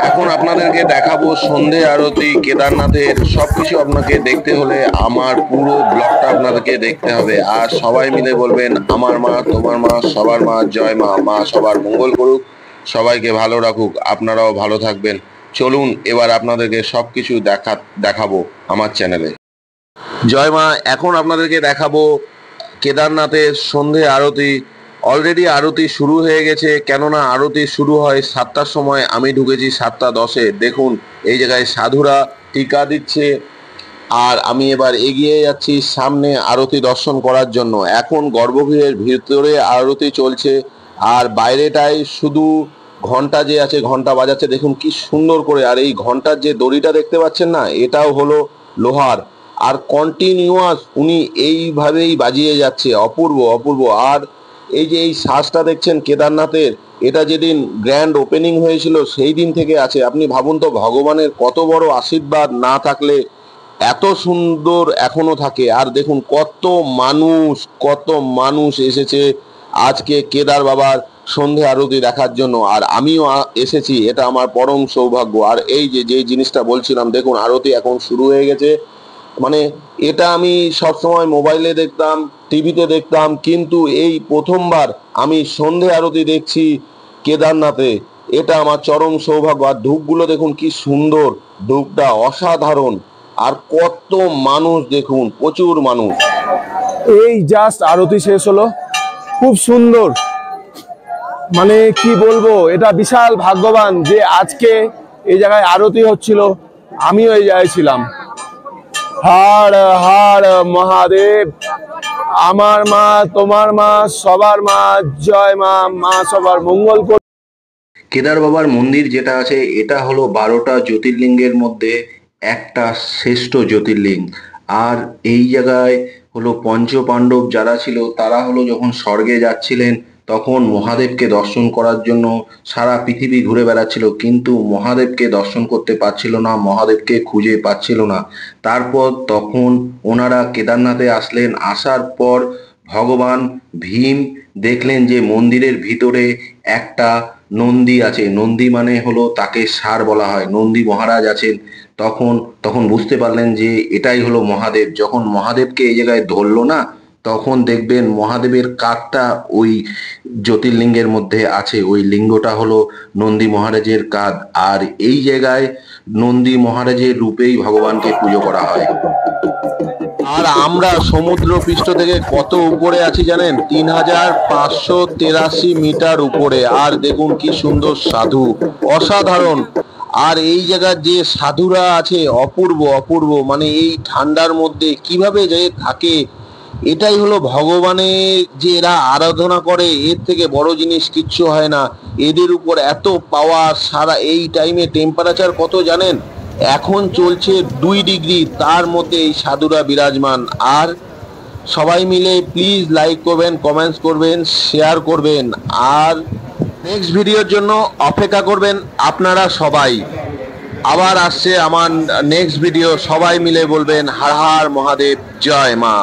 এখন আপনাদেরকে দেখাবো সন্ধে আরতি কেদারনাথের। সবকিছু আপনাকে দেখতে হলে আমার পুরো ব্লগটা আপনাদেরকে দেখতে হবে। আর সবাই মিলে বলবেন আমার মা তোমার মা সবার মা জয় মা। মা সবার মঙ্গল করুক, সবাইকে ভালো রাখুক, আপনারাও ভালো থাকবেন। চলুন এবার আপনাদেরকে সবকিছু দেখাবো আমার চ্যানেলে। জয় মা। এখন আপনাদেরকে দেখাবো কেদারনাথের সন্ধে আরতি। অলরেডি আরতি শুরু হয়ে গেছে, কেননা আরতি শুরু হয় 7টার সময়, আমি ঢুকেছি 7টা 10-এ। দেখুন এই জায়গায় সাধুরা টিকা দিচ্ছে, আর আমি এবার এগিয়ে যাচ্ছি সামনে আরতি দর্শন করার জন্য। এখন গর্ভগৃহের ভিতরে আরতি চলছে, আর বাইরেটায় শুধু ঘন্টা যে আছে ঘন্টা বাজাচ্ছে, দেখুন কি সুন্দর করে। আর এই ঘন্টার যে দড়িটা দেখতে পাচ্ছেন না, এটাও হলো লোহার, আর কন্টিনিউয়াস উনি এইভাবেই বাজিয়ে যাচ্ছে। অপূর্ব অপূর্ব। আর এই যে এই সাজটা দেখছেন কেদারনাথের, এটা যেদিন গ্র্যান্ড ওপেনিং হয়েছিল সেই দিন থেকে আছে। আপনি ভাবুন তো, ভগবানের কত বড় আশীর্বাদ না থাকলে এত সুন্দর এখনো থাকে। আর দেখুন কত মানুষ এসেছে আজকে কেদার বাবার সন্ধে আরতি দেখার জন্য। আর আমিও এসেছি, এটা আমার পরম সৌভাগ্য। আর এই যে জিনিসটা বলছিলাম, দেখুন আরতি এখন শুরু হয়ে গেছে। মানে এটা আমি সবসময় মোবাইলে দেখতাম, টিভিতে দেখতাম, কিন্তু এই প্রথমবার আমি সন্ধে আরতি দেখছি কেদারনাথে। এটা আমার চরম সৌভাগ্য। আর ধূপগুলো দেখুন কি সুন্দর, ধূপটা অসাধারণ। আর কত মানুষ দেখুন, প্রচুর মানুষ। এই জাস্ট আরতি শেষ হলো, খুব সুন্দর। মানে কি বলবো, এটা বিশাল ভাগ্যবান যে আজকে এই জায়গায় আরতি হচ্ছিল, আমিও এই জায়গায় ছিলাম। হর হর মহাদেব। আমার মা তোমার মা সবার মা জয় মা। মা সবার মঙ্গল করুক। কেদার বাবার মন্দির যেটা আছে, এটা হলো 12টা জ্যোতির্লিঙ্গের মধ্যে একটা শ্রেষ্ঠ জ্যোতির্লিঙ্গ। আর এই জায়গায় হলো পঞ্চপাণ্ডব যারা ছিল, তারা হলো যখন স্বর্গে যাচ্ছিলেন, তখন মহাদেবকে দর্শন করার জন্য সারা পৃথিবী ঘুরে বেড়াচ্ছিল, কিন্তু মহাদেবকে দর্শন করতে পারছিল না, মহাদেবকে খুঁজে পাচ্ছিল না। তারপর তখন ওনারা কেদারনাথে আসলেন। আসার পর ভগবান ভীম দেখলেন যে মন্দিরের ভিতরে একটা নন্দী আছে। নন্দী মানে হলো তাকে ষাঁড় বলা হয়, নন্দী মহারাজ আছেন। তখন তখন বুঝতে পারলেন যে এটাই হলো মহাদেব। যখন মহাদেবকে এই জায়গায় ধরলো না, তখন দেখবেন মহাদেবের কাঁধটা ওই জ্যোতির্লিঙ্গের মধ্যে আছে। ওই লিঙ্গটা হলো নন্দী মহারাজের কাঁধ। আর এই জায়গায় নন্দী মহারাজের রূপেই ভগবানকে পুজো করা হয়। আর আমরা সমুদ্র পৃষ্ঠ থেকে কত উপরে আছি জানেন? 3583 মিটার উপরে। আর দেখুন কি সুন্দর সাধু, অসাধারণ। আর এই জায়গার যে সাধুরা আছে অপূর্ব অপূর্ব। মানে এই ঠান্ডার মধ্যে কিভাবে যে থাকে, এটাই হলো ভগবানের যে এরা আরাধনা করে, এর থেকে বড় জিনিস কিচ্ছু হয় না। এদের উপর এত পাওয়ার। সারা এই টাইমে টেম্পারেচার কত জানেন? এখন চলছে 2 ডিগ্রি, তার মধ্যে এই সাধুরা বিরাজমান। আর সবাই মিলে প্লিজ লাইক করবেন, কমেন্টস করবেন, শেয়ার করবেন, আর নেক্সট ভিডিওর জন্য অপেক্ষা করবেন আপনারা সবাই। আবার আসছে আমার নেক্সট ভিডিও, সবাই মিলে বলবেন হর হর মহাদেব জয় মা।